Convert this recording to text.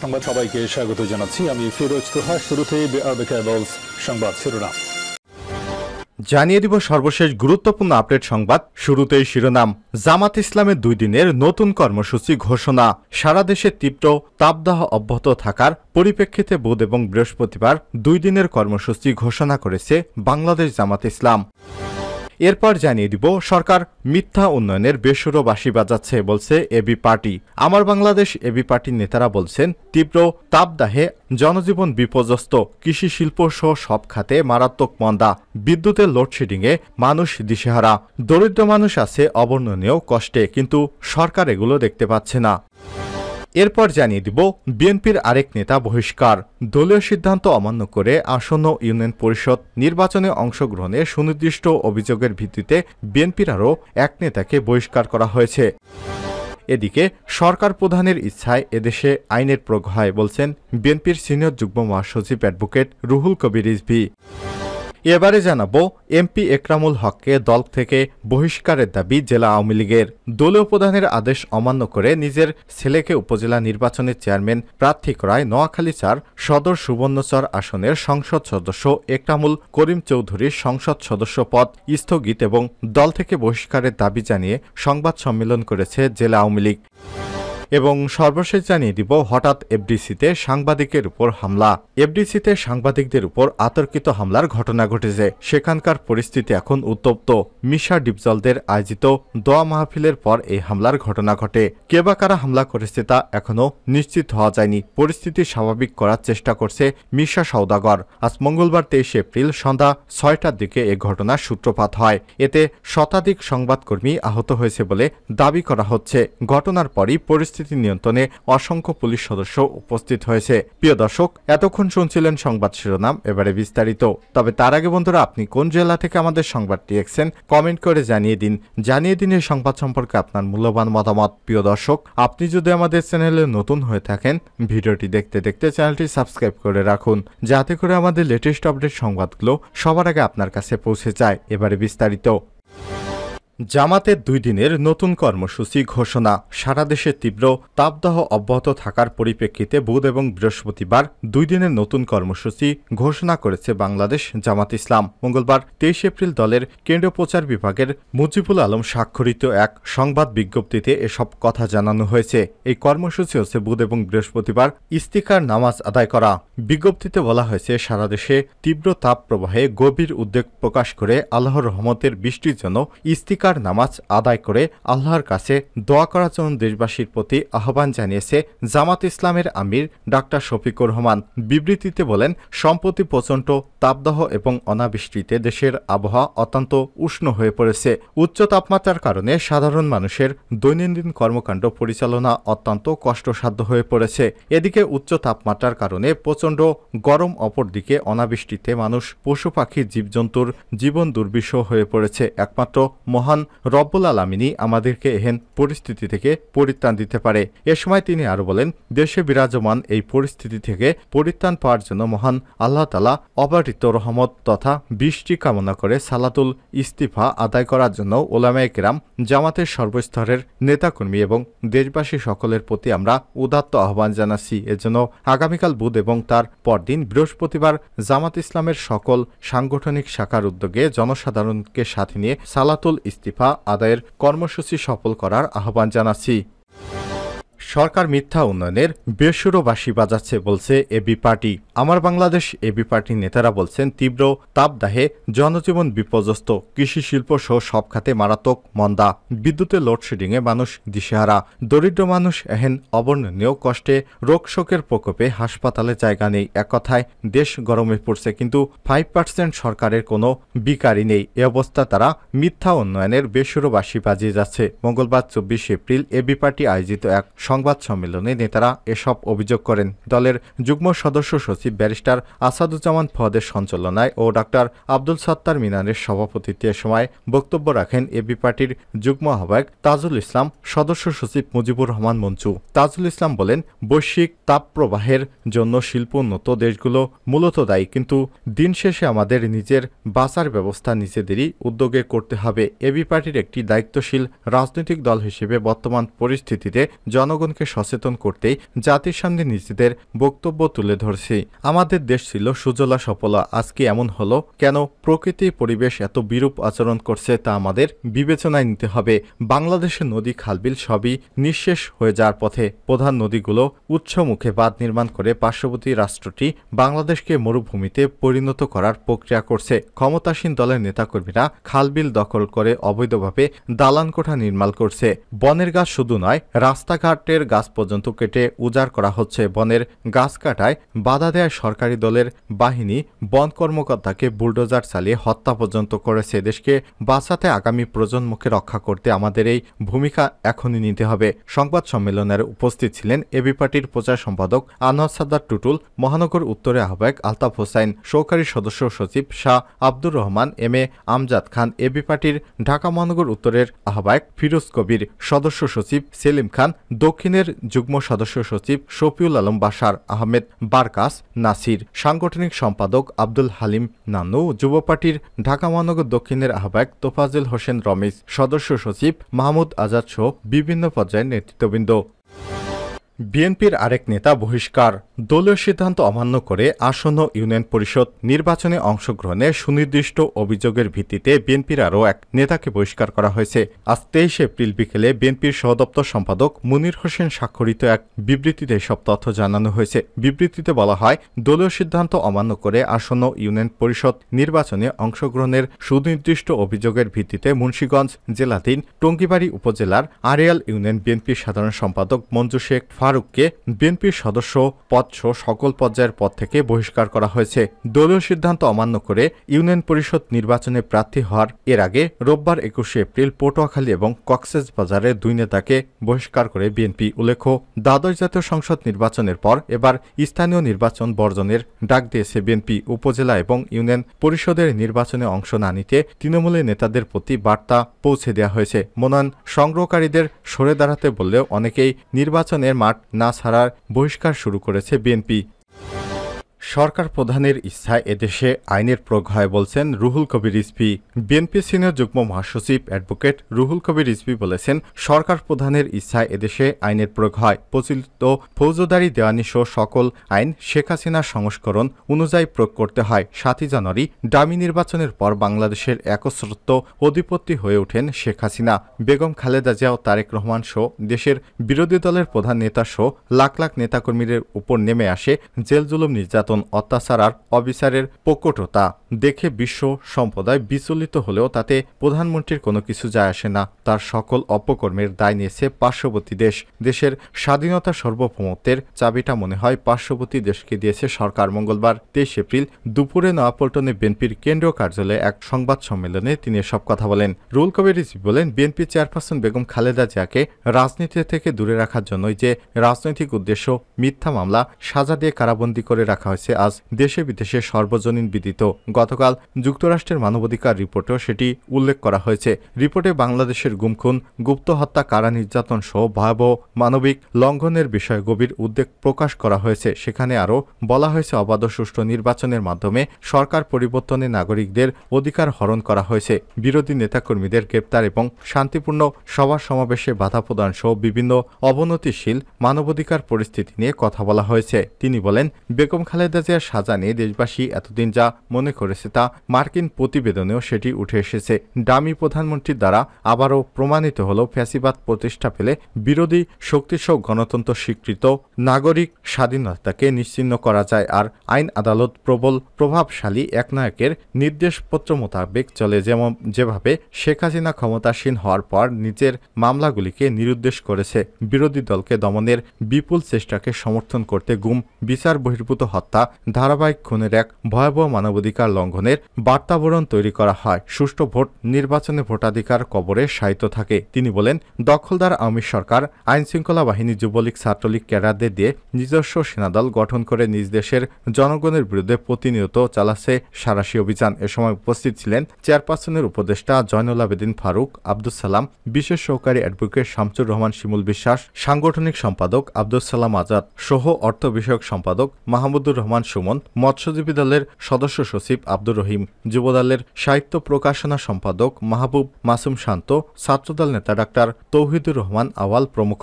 সংবাদ সবাইকে স্বাগত জানাচ্ছি। আমি ফিরোজ তোহা। শুরুতেই সংবাদ শিরোনাম জানিয়ে দিব সর্বশেষ গুরুত্বপূর্ণ আপডেট সংবাদ। শুরুতেই শিরোনাম। জামাত ইসলামের 2 দিনের নতুন কর্মসূচি ঘোষণা। সারা দেশে তীব্র তাপদাহ অব্যাহত থাকার পরিপ্রেক্ষিতে বুধ এবং বৃহস্পতিবার 2 দিনের কর্মসূচি ঘোষণা করেছে বাংলাদেশ জামাত ইসলাম। এরপর জানিয়ে দিব সরকার মিথ্যা উন্নয়নের বেসুরো বাঁশি বাজাচ্ছে বলছে এবি পার্টি। আমার বাংলাদেশ এবি পার্টির নেতারা বলছেন তীব্র তাপদাহে জনজীবন বিপর্যস্ত, কৃষি শিল্প সহ সব খাতে মারাত্মক মন্দা, বিদ্যুতের লোডশেডিংয়ে মানুষ দিশেহারা, দরিদ্র মানুষ আছে অবর্ণনীয় কষ্টে, কিন্তু সরকার এগুলো দেখতে পাচ্ছে না। এরপর জানিয়ে দিব বিএনপির আরেক নেতা বহিষ্কার। দলীয় সিদ্ধান্ত অমান্য করে আসন্ন ইউনিয়ন পরিষদ নির্বাচনে অংশগ্রহণে সুনির্দিষ্ট অভিযোগের ভিত্তিতে বিএনপির আরও এক নেতাকে বহিষ্কার করা হয়েছে। এদিকে সরকার প্রধানের ইচ্ছায় এদেশে আইনের প্রয়োগ হয় বলছেন বিএনপির সিনিয়র যুগ্ম মহাসচিব অ্যাডভোকেট রুহুল কবির রিজভী। এবারে জানাবো এমপি একরামুল হককে দল থেকে বহিষ্কারের দাবি জেলা আওয়ামী লীগের। দলীয় প্রধানের আদেশ অমান্য করে নিজের ছেলেকে উপজেলা নির্বাচনের চেয়ারম্যান প্রার্থী করায় নোয়াখালী 4 সদর সুবর্ণচর আসনের সংসদ সদস্য একরামুল করিম চৌধুরীর সংসদ সদস্য পদ স্থগিত এবং দল থেকে বহিষ্কারের দাবি জানিয়ে সংবাদ সম্মেলন করেছে জেলা আওয়ামী লীগ। এবং সর্বশেষ জানিয়ে দিব হঠাৎ এফডিসিতে সাংবাদিকের উপর হামলা। এফডিসিতে সাংবাদিকদের উপর আতর্কিত হামলার ঘটনা ঘটেছে। সেখানকার পরিস্থিতি এখন উত্তপ্ত। মিশা ডিপজলদের আয়োজিত দোয়া মাহফিলের পর এই হামলার ঘটনা ঘটে। কে বা কারা হামলা করেছে তা এখনও নিশ্চিত হওয়া যায়নি। পরিস্থিতি স্বাভাবিক করার চেষ্টা করছে মিশা সওদাগর। আজ মঙ্গলবার 23 এপ্রিল সন্ধ্যা 6টার দিকে এ ঘটনার সূত্রপাত হয়। এতে শতাধিক সংবাদকর্মী আহত হয়েছে বলে দাবি করা হচ্ছে। ঘটনার পরই পরিস্থিতি নিয়ন্ত্রণে অসংখ্য পুলিশ সদস্য উপস্থিত হয়েছে। প্রিয় দর্শক, এতক্ষণ শুনছিলেন সংবাদ শিরোনাম, এবারে বিস্তারিত। তবে তার আগে বন্ধুরা, আপনি কোন জেলা থেকে আমাদের সংবাদটি দেখছেন কমেন্ট করে জানিয়ে দিন এই সংবাদ সম্পর্কে আপনার মূল্যবান মতামত। প্রিয় দর্শক, আপনি যদি আমাদের চ্যানেলে নতুন হয়ে থাকেন ভিডিওটি দেখতে দেখতে চ্যানেলটি সাবস্ক্রাইব করে রাখুন, যাতে করে আমাদের লেটেস্ট আপডেট সংবাদগুলো সবার আগে আপনার কাছে পৌঁছে যায়। এবারে বিস্তারিত। জামাতের 2 দিনের নতুন কর্মসূচি ঘোষণা। সারা দেশে তীব্র তাপদাহ অব্যাহত থাকার পরিপ্রেক্ষিতে বুধ এবং বৃহস্পতিবার 2 দিনের নতুন কর্মসূচি ঘোষণা করেছে বাংলাদেশ জামাত ইসলাম। মঙ্গলবার 23 এপ্রিল দলের কেন্দ্রীয় প্রচার বিভাগের মুজিবুল আলম স্বাক্ষরিত এক সংবাদ বিজ্ঞপ্তিতে এসব কথা জানানো হয়েছে। এই কর্মসূচি হচ্ছে বুধ এবং বৃহস্পতিবার ইস্তিকার নামাজ আদায় করা। বিজ্ঞপ্তিতে বলা হয়েছে সারা দেশে তীব্র তাপ প্রবাহে গভীর উদ্বেগ প্রকাশ করে আল্লাহর রহমতের বৃষ্টির জন্য ইস্তিকার নামাজ আদায় করে আল্লাহর কাছে দোয়া করার জন্য দেশবাসীর প্রতি আহ্বান জানিয়েছে জামাত ইসলামের আমির ডাক্তার শফিকুর রহমান। বিবৃতিতে বলেন, সম্প্রতি প্রচণ্ড তাপদাহ এবং অনাবৃষ্টিতে দেশের আবহাওয়া অত্যন্ত উষ্ণ হয়ে পড়েছে। উচ্চ তাপমাত্রার কারণে সাধারণ মানুষের দৈনন্দিন কর্মকাণ্ড পরিচালনা অত্যন্ত কষ্টসাধ্য হয়ে পড়েছে। এদিকে উচ্চ তাপমাত্রার কারণে প্রচণ্ড গরম, অপরদিকে অনাবৃষ্টিতে মানুষ, পশু পাখি, জীবজন্তুর জীবন দুর্বিষহ হয়ে পড়েছে। একমাত্র মহান রব্বুল আলামিনই আমাদেরকে এহেন পরিস্থিতি থেকে পরিত্রাণ দিতে পারে। এ সময় তিনি আরো বলেন, দেশে বিরাজমান এই পরিস্থিতি থেকে পরিত্রাণ পাওয়ার জন্য মহান আল্লাহ তাআলা অবারিত রহমত তথা বৃষ্টি কামনা করে সালাতুল ইস্তিফা আদায় করার জন্য ওলামায়ে কেরাম, জামাতের সর্বস্তরের নেতাকর্মী এবং দেশবাসী সকলের প্রতি আমরা উদাত্ত আহ্বান জানাচ্ছি। এজন্য আগামীকাল বুধ এবং তার পরদিন বৃহস্পতিবার জামাত ইসলামের সকল সাংগঠনিক শাখার উদ্যোগে জনসাধারণকে সাথে নিয়ে সালাতুল ইস্তিফা আদায়ের কর্মসূচি সফল করার আহ্বান জানাচ্ছি। সরকার মিথ্যা উন্নয়নের বেসুরো বাঁশি বাজাচ্ছে বলছে এবি পার্টি। আমার বাংলাদেশ এবি পার্টির নেতারা বলছেন তীব্র তাপদাহে জনজীবন বিপর্যস্ত, কৃষি শিল্প সহ সব খাতে মারাত্মক মন্দা, বিদ্যুতের লোডশেডিংয়ে মানুষ দিশেহারা, দরিদ্র মানুষ এহেন অবর্ণনীয় কষ্টে, রোগ শোকের প্রকোপে হাসপাতালে জায়গা নেই। এক কথায় দেশ গরমে পড়ছে, কিন্তু 5% সরকারের কোনো বিকারই নেই। এ অবস্থা তারা মিথ্যা উন্নয়নের বেসুরো বাঁশি বাজিয়ে যাচ্ছে। মঙ্গলবার 24 এপ্রিল এবি পার্টি আয়োজিত এক সংবাদ সম্মেলনে নেতারা এসব অভিযোগ করেন। দলের যুগ্ম সদস্য সচিব ব্যারিস্টার আসাদুজ্জামান ফওয়াদের সঞ্চালনায় ও ডাক্তার আব্দুল সত্তার মিনারের সভাপতিত্বে সময় বক্তব্য রাখেন এবি পার্টির যুগ্ম আহ্বায়ক তাজুল ইসলাম, সদস্য সচিব মুজিবুর রহমান মঞ্চু। তাজুল ইসলাম বলেন, বৈশ্বিক তাপপ্রবাহের জন্য শিল্পোন্নত দেশগুলো মূলত দায়ী, কিন্তু দিন শেষে আমাদের নিজের বাঁচার ব্যবস্থা নিজেদেরই উদ্যোগে করতে হবে। এবি পার্টির একটি দায়িত্বশীল রাজনৈতিক দল হিসেবে বর্তমান পরিস্থিতিতে জনগণ জনগণকে সচেতন করতেই জাতির সামনে নিজেদের বক্তব্য তুলে ধরছি। আমাদের দেশ ছিল সুজলা সফলা, আজকে এমন হলো কেন? প্রকৃতি পরিবেশ এত বিরূপ আচরণ করছে তা আমাদের বিবেচনায় নিতে হবে। বাংলাদেশের নদী খালবিল সবই নিঃশেষ হয়ে যাওয়ার পথে। প্রধান নদীগুলো উৎসমুখে বাঁধ নির্মাণ করে পার্শ্ববর্তী রাষ্ট্রটি বাংলাদেশকে মরুভূমিতে পরিণত করার প্রক্রিয়া করছে। ক্ষমতাসীন দলের নেতাকর্মীরা খালবিল দখল করে অবৈধভাবে দালানকোঠা নির্মাণ করছে। বনের গাছ শুধু নয়, রাস্তাঘাটের গাছ পর্যন্ত কেটে উজাড় করা হচ্ছে। বনের গাছ কাটায় বাধা দেয় সরকারি দলের বাহিনী বন কর্মকর্তাকে বুলডোজার চালিয়ে হত্যা পর্যন্ত করেছে। দেশকে বাঁচাতে আগামী প্রজন্মকে রক্ষা করতে আমাদের এই ভূমিকা এখনই নিতে হবে। সংবাদ সম্মেলনের উপস্থিত ছিলেন এবি পার্টির প্রচার সম্পাদক আনোয়ার সাদ্দার টুটুল, মহানগর উত্তরের আহ্বায়ক আলতাফ হোসাইন, সহকারী সদস্য সচিব Shah Abdur Rahman, M A Amjad Khan, AB পার্টির ঢাকা মহানগর উত্তরের আহ্বায়ক ফিরোজ কবির, সদস্য সচিব সেলিম খান, দক্ষিণের যুগ্ম সদস্য সচিব শফিউল আলম, বাশার আহমেদ, বারকাস নাসির, সাংগঠনিক সম্পাদক আব্দুল হালিম নান্নু, যুব পার্টির ঢাকা মহানগর দক্ষিণের আহ্বায়ক তোফাজুল হোসেন রমিজ, সদস্য সচিব মাহমুদ আজাদ সহ বিভিন্ন পর্যায়ের নেতৃত্ববৃন্দ। বিএনপির আরেক নেতা বহিষ্কার। দলীয় সিদ্ধান্ত অমান্য করে আসন্ন ইউনিয়ন পরিষদ নির্বাচনে অংশগ্রহণে সুনির্দিষ্ট অভিযোগের ভিত্তিতে বিএনপির আরও এক নেতাকে বহিষ্কার করা হয়েছে। আজ 23 এপ্রিল বিকেলে বিএনপির সহদপ্তর সম্পাদক মুনির হোসেন স্বাক্ষরিত এক বিবৃতিতে এসব তথ্য জানানো হয়েছে। বিবৃতিতে বলা হয়, দলীয় সিদ্ধান্ত অমান্য করে আসন্ন ইউনিয়ন পরিষদ নির্বাচনে অংশগ্রহণের সুনির্দিষ্ট অভিযোগের ভিত্তিতে মুন্সিগঞ্জ জেলাধীন টঙ্গিবাড়ি উপজেলার আড়িয়াল ইউনিয়ন বিএনপির সাধারণ সম্পাদক মঞ্জু শেখ ফারুককে বিএনপির সদস্য পদসহ সকল পর্যায়ের পদ থেকে বহিষ্কার করা হয়েছে। দলীয় সিদ্ধান্ত অমান্য করে ইউনিয়ন পরিষদ নির্বাচনে প্রার্থী হওয়ার এর আগে রোববার 21 এপ্রিল পটুয়াখালী এবং কক্সবাজারের 2 নেতাকে বহিষ্কার করে বিএনপি। উল্লেখ্য, দ্বাদশ জাতীয় সংসদ নির্বাচনের পর এবার স্থানীয় নির্বাচন বর্জনের ডাক দিয়েছে বিএনপি। উপজেলা এবং ইউনিয়ন পরিষদের নির্বাচনে অংশ না নিতে তৃণমূলের নেতাদের প্রতি বার্তা পৌঁছে দেওয়া হয়েছে। মনোনয়ন সংগ্রহকারীদের সরে দাঁড়াতে বললেও অনেকেই নির্বাচনের মাঠ না ছাড়ার বহিষ্কার শুরু করেছে বিএনপি। সরকার প্রধানের ইচ্ছায় এদেশে আইনের প্রয়োগ হয় বলছেন রুহুল কবির রিজভী। বিএনপি সিনিয়র যুগ্ম মহাসচিব অ্যাডভোকেট রুহুল কবির রিজভী বলেছেন, সরকার প্রধানের ইচ্ছায় এদেশে আইনের প্রয়োগ হয়। প্রচলিত ফৌজদারি দেওয়ানি সহ সকল আইন শেখ হাসিনার সংস্করণ অনুযায়ী প্রয়োগ করতে হয়। 7 জানুয়ারি ডামি নির্বাচনের পর বাংলাদেশের একচ্ছত্র অধিপতি হয়ে ওঠেন শেখ হাসিনা। বেগম খালেদা জিয়া ও তারেক রহমান সহ দেশের বিরোধী দলের প্রধান নেতা সহ লাখ লাখ নেতাকর্মীদের উপর নেমে আসে জেল জুলুম, নির্যাতন, অত্যাচার আর অবিচারের প্রকটতা দেখে বিশ্ব সম্প্রদায় বিচলিত হলেও তাতে প্রধানমন্ত্রীর কোনো কিছু যায় আসে না। তার সকল অপকর্মের দায় নিয়েছে পার্শ্ববর্তী দেশ। দেশের স্বাধীনতা সার্বভৌমত্বের চাবিটা মনে হয় পার্শ্ববর্তী দেশকে দিয়েছে সরকার। মঙ্গলবার 23 এপ্রিল দুপুরে নয়াপল্টনে বিএনপির কেন্দ্রীয় কার্যালয়ে এক সংবাদ সম্মেলনে তিনি এসব কথা বলেন। রুহুল কবির রিজভী বলেন, বিএনপি চেয়ারপারসন বেগম খালেদা জিয়াকে রাজনীতি থেকে দূরে রাখার জন্যই যে রাজনৈতিক উদ্দেশ্য মিথ্যা মামলা সাজা দিয়ে কারাবন্দী করে রাখা হয়েছে আজ দেশে বিদেশে সর্বজনীন বিদিত। গতকাল যুক্তরাষ্ট্রের মানবাধিকার রিপোর্টেও সেটি উল্লেখ করা হয়েছে। রিপোর্টে বাংলাদেশের গুমখুন, গুপ্ত হত্যা, কারা নির্যাতন সহ ভয়াবহ মানবিক লঙ্ঘনের বিষয়ে গভীর উদ্বেগ প্রকাশ করা হয়েছে। সেখানে আরও বলা হয়েছে, অবাধ ও সুষ্ঠু নির্বাচনের মাধ্যমে সরকার পরিবর্তনে নাগরিকদের অধিকার হরণ করা হয়েছে। বিরোধী নেতাকর্মীদের গ্রেপ্তার এবং শান্তিপূর্ণ সভা সমাবেশে বাধা প্রদান সহ বিভিন্ন অবনতিশীল মানবাধিকার পরিস্থিতি নিয়ে কথা বলা হয়েছে। তিনি বলেন, বেগম খালেদা জিয়ার সাজা নিয়ে দেশবাসী এতদিন যা মনে করেছে তা মার্কিন প্রতিবেদনেও সেটি উঠে এসেছে। ডামি প্রধানমন্ত্রীর দ্বারা আবারও প্রমাণিত হল, ফ্যাসিবাদ প্রতিষ্ঠা পেলে বিরোধী শক্তিসহ গণতন্ত্র স্বীকৃত নাগরিক স্বাধীনতাকে নিশ্চিহ্ন করা যায়। আর আইন আদালত প্রবল প্রভাবশালী একনায়কের নির্দেশপত্র মোতাবেক চলে। যেভাবে শেখ হাসিনা ক্ষমতাসীন হওয়ার পর নিজের মামলাগুলিকে নিরুদ্দেশ করেছে, বিরোধী দলকে দমনের বিপুল চেষ্টাকে সমর্থন করতে গুম, বিচার বহির্ভূত হত্যা, ধারাবাহিক খুনের এক ভয়াবহ মানবাধিকার লঙ্ঘনের বার্তাবরণ তৈরি করা হয়। সুষ্ঠু ভোট নির্বাচনে ভোটাধিকার কবরে শায়িত থাকে। তিনি বলেন, দখলদার আওয়ামী সরকার আইনশৃঙ্খলা বাহিনী, যুবলীগ, ছাত্রলীগ ক্যাডারদের দিয়ে নিজস্ব সেনাদল গঠন করে নিজ দেশের জনগণের বিরুদ্ধে প্রতিনিয়ত চালাচ্ছে সাঁড়াশি অভিযান। এ সময় উপস্থিত ছিলেন চেয়ারপারসনের উপদেষ্টা জয়নুল আবেদিন ফারুক, আব্দুস সালাম, বিশেষ সহকারী অ্যাডভোকেট শামসুর রহমান শিমুল বিশ্বাস, সাংগঠনিক সম্পাদক আব্দুস সালাম আজাদ সহ অর্থ বিষয়ক সম্পাদক মাহমুদুর রহমান সুমন, মৎস্যজীবী দলের সদস্য সচিব আব্দুর রহিম, যুবদলের সাহিত্য প্রকাশনা সম্পাদক মাহবুব মাসুম শান্ত, ছাত্রদল নেতা ডাক্তার তৌহিদুর রহমান আওয়াল প্রমুখ।